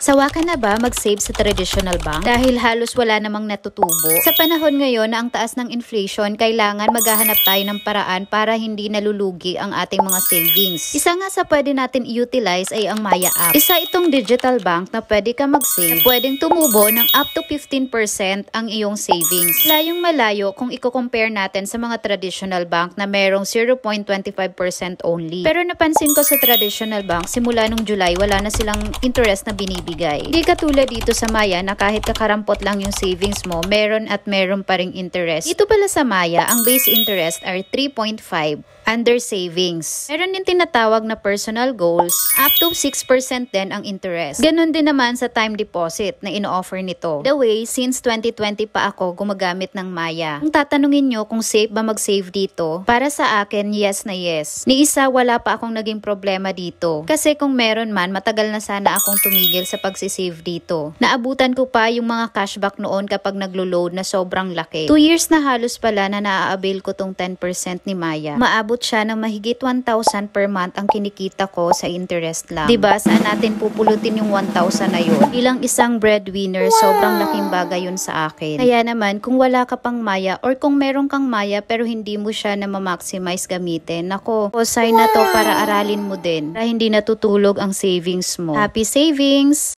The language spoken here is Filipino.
Sawa ka na ba mag-save sa traditional bank? Dahil halos wala namang natutubo. Sa panahon ngayon na ang taas ng inflation, kailangan maghahanap tayo ng paraan para hindi nalulugi ang ating mga savings. Isa nga sa pwede natin i-utilize ay ang Maya app. Isa itong digital bank na pwede ka mag-save, pwedeng tumubo ng up to 15% ang iyong savings. Layong malayo kung i-compare natin sa mga traditional bank na merong 0.25% only. Pero napansin ko sa traditional bank, simula nung July, wala na silang interest na binibigay. Di katulad dito sa Maya na kahit kakarampot lang yung savings mo, meron at meron pa ring interest. Dito pala sa Maya, ang base interest are 3.5 under savings. Meron din tinatawag na personal goals, up to 6% din ang interest. Ganon din naman sa time deposit na ino-offer nito. The way, since 2020 pa ako gumagamit ng Maya. Kung tatanungin nyo kung safe ba mag-save dito, para sa akin, yes na yes. Ni isa, wala pa akong naging problema dito. Kasi kung meron man, matagal na sana akong tumigil sa pagsisave dito. Naabutan ko pa yung mga cashback noon kapag naglo-load na sobrang laki. 2 years na halos pala na naa-avail ko tong 10% ni Maya. Maabot siya ng mahigit 1,000 per month ang kinikita ko sa interest lang. Diba, saan natin pupulutin yung 1,000 na yun? Bilang isang breadwinner, sobrang laking bagay yun sa akin. Kaya naman, kung wala ka pang Maya or kung meron kang Maya pero hindi mo siya na ma-maximize gamitin, nako, sign na to para aralin mo din para hindi natutulog ang savings mo. Happy savings!